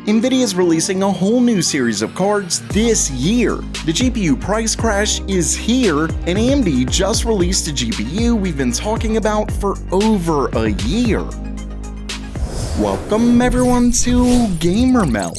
Nvidia is releasing a whole new series of cards this year. The GPU price crash is here, and AMD just released a GPU we've been talking about for over a year. Welcome everyone to Gamer Meld.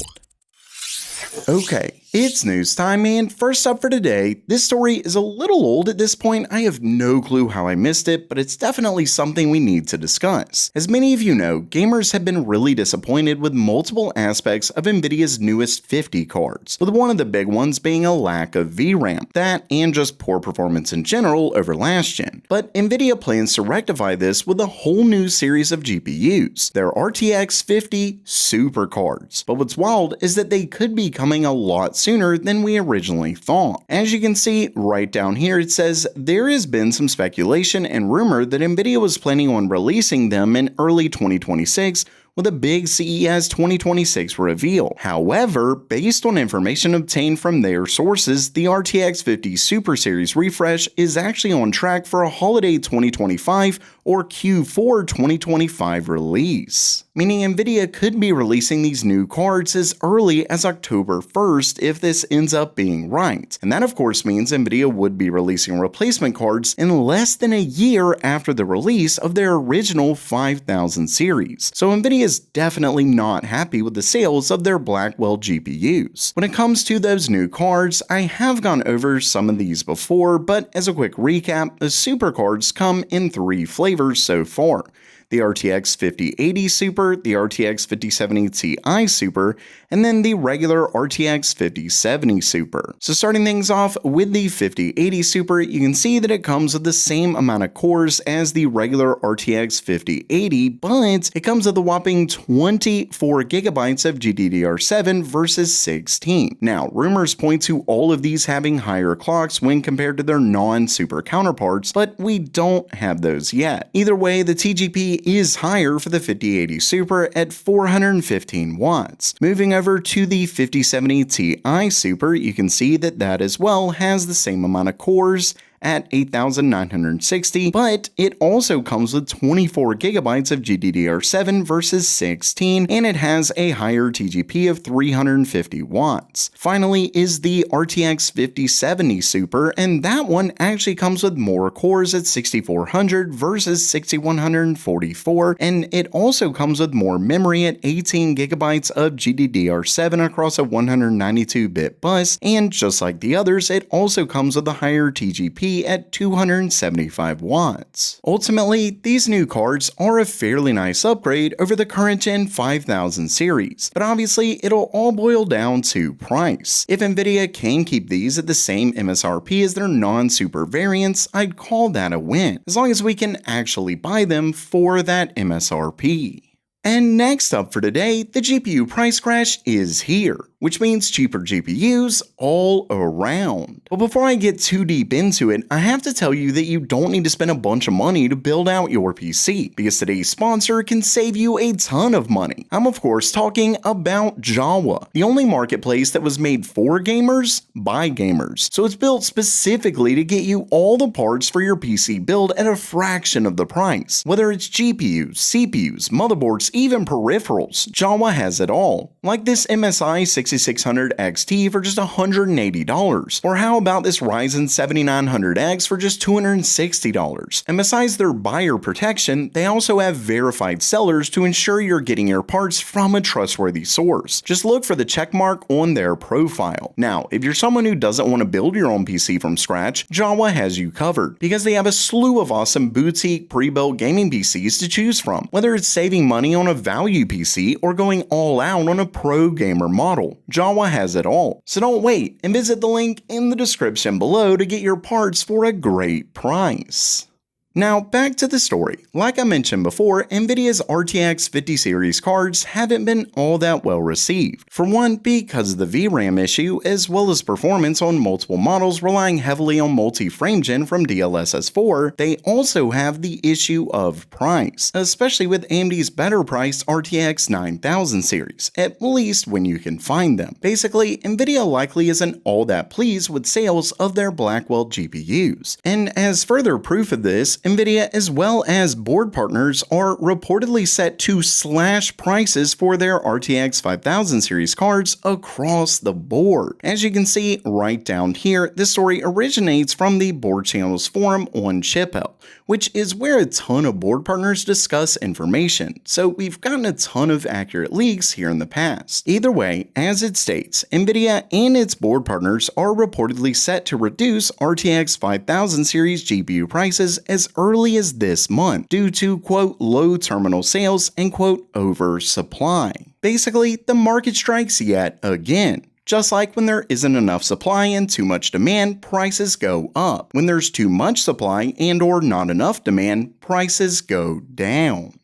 Okay, it's news time, and first up for today, this story is a little old at this point. I have no clue how I missed it, but it's definitely something we need to discuss. As many of you know, gamers have been really disappointed with multiple aspects of Nvidia's newest 50 cards, with one of the big ones being a lack of VRAM, that and just poor performance in general over last gen. But Nvidia plans to rectify this with a whole new series of GPUs, their RTX 50 Super cards. But what's wild is that they could be coming a lot sooner than we originally thought. As you can see right down here, it says there has been some speculation and rumor that Nvidia was planning on releasing them in early 2026 with a big CES 2026 reveal. However, based on information obtained from their sources, the RTX 50 Super Series refresh is actually on track for a holiday 2025 or Q4 2025 release. Meaning Nvidia could be releasing these new cards as early as October 1st if this ends up being right. And that of course means Nvidia would be releasing replacement cards in less than a year after the release of their original 5000 series. So Nvidia is definitely not happy with the sales of their Blackwell GPUs. When it comes to those new cards, I have gone over some of these before, but as a quick recap, the Super cards come in 3 flavors so far: the RTX 5080 Super, the RTX 5070 Ti Super, and then the regular RTX 5070 Super. So starting things off with the 5080 Super, you can see that it comes with the same amount of cores as the regular RTX 5080, but it comes with a whopping 24 gigabytes of GDDR7 versus 16. Now, rumors point to all of these having higher clocks when compared to their non-super counterparts, but we don't have those yet. Either way, the TGP is higher for the 5080 Super at 415 watts. Moving over to the 5070 Ti Super, you can see that as well has the same amount of cores at 8,960, but it also comes with 24 gigabytes of GDDR7 versus 16, and it has a higher TGP of 350 watts. Finally is the RTX 5070 Super, and that one actually comes with more cores at 6400 versus 6144, and it also comes with more memory at 18 gigabytes of GDDR7 across a 192-bit bus, and just like the others, it also comes with a higher TGP at 275 watts. Ultimately, these new cards are a fairly nice upgrade over the current gen 5000 series, but obviously it'll all boil down to price. If Nvidia can keep these at the same MSRP as their non-super variants, I'd call that a win, as long as we can actually buy them for that MSRP. And next up for today, the GPU price crash is here, which means cheaper GPUs all around. But before I get too deep into it, I have to tell you that you don't need to spend a bunch of money to build out your PC, because today's sponsor can save you a ton of money. I'm of course talking about Java, the only marketplace that was made for gamers by gamers. So it's built specifically to get you all the parts for your PC build at a fraction of the price. Whether it's GPUs, CPUs, motherboards, even peripherals, Java has it all. Like this MSI 6600 XT for just $180, or how about this Ryzen 7900X for just $260. And besides their buyer protection, they also have verified sellers to ensure you're getting your parts from a trustworthy source. Just look for the check mark on their profile. Now, if you're someone who doesn't want to build your own PC from scratch, Java has you covered, because they have a slew of awesome boutique pre-built gaming PCs to choose from, whether it's saving money on a value PC or going all out on a pro gamer model. Java has it all. So don't wait and visit the link in the description below to get your parts for a great price. Now back to the story. Like I mentioned before, Nvidia's RTX 50 series cards haven't been all that well received. For one, because of the VRAM issue, as well as performance on multiple models relying heavily on multi-frame gen from DLSS 4, they also have the issue of price, especially with AMD's better priced RTX 9000 series, at least when you can find them. Basically, Nvidia likely isn't all that pleased with sales of their Blackwell GPUs. And as further proof of this, Nvidia as well as board partners are reportedly set to slash prices for their RTX 5000 series cards across the board. As you can see right down here, this story originates from the Board Channels forum on ChipHell, which is where a ton of board partners discuss information, so we've gotten a ton of accurate leaks here in the past. Either way, as it states, Nvidia and its board partners are reportedly set to reduce RTX 5000 series GPU prices as early as this month due to quote low terminal sales and quote oversupply. Basically, the market strikes yet again. Just like when there isn't enough supply and too much demand, prices go up. When there's too much supply and or not enough demand, prices go down.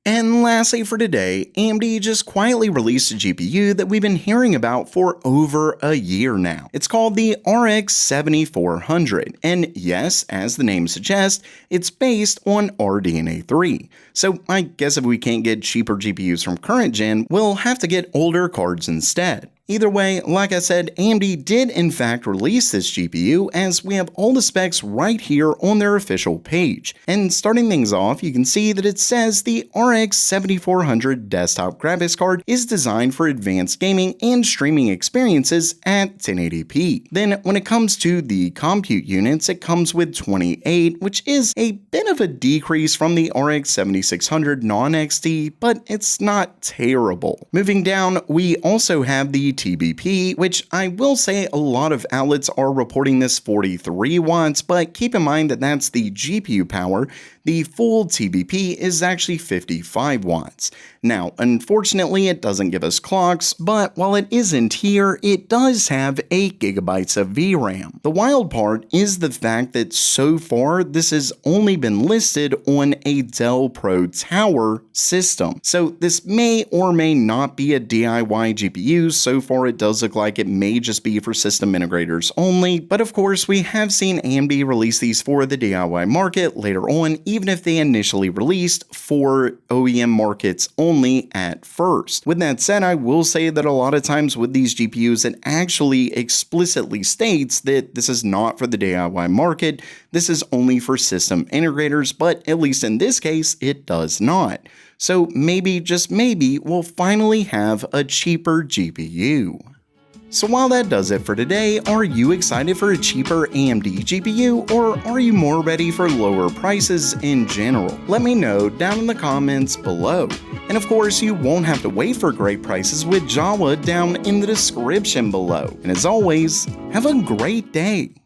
And lastly for today, AMD just quietly released a GPU that we've been hearing about for over a year now. It's called the RX 7400, and yes, as the name suggests, it's based on RDNA 3. So I guess if we can't get cheaper GPUs from current gen, we'll have to get older cards instead. Either way, like I said, AMD did in fact release this GPU, as we have all the specs right here on their official page. And starting things off, you can see that it says the RX 7400 desktop graphics card is designed for advanced gaming and streaming experiences at 1080p. Then when it comes to the compute units, it comes with 28, which is a bit of a decrease from the RX 7600 non-XT, but it's not terrible. Moving down, we also have the TBP, which I will say a lot of outlets are reporting this 43 watts, but keep in mind that that's the GPU power. The full TBP is actually 55 watts. Now, unfortunately, it doesn't give us clocks, but while it isn't here, it does have 8 gigabytes of VRAM. The wild part is the fact that so far, this has only been listed on a Dell Pro Tower system. So this may or may not be a DIY GPU. So far, it does look like it may just be for system integrators only. But of course, we have seen AMD release these for the DIY market later on, even if they initially released for OEM markets only at first. With that said, I will say that a lot of times with these GPUs, it actually explicitly states that this is not for the DIY market, this is only for system integrators, but at least in this case, it does not. So maybe, just maybe, we'll finally have a cheaper GPU. So while that does it for today, are you excited for a cheaper AMD GPU, or are you more ready for lower prices in general? Let me know down in the comments below. And of course, you won't have to wait for great prices with Jawa down in the description below. And as always, have a great day.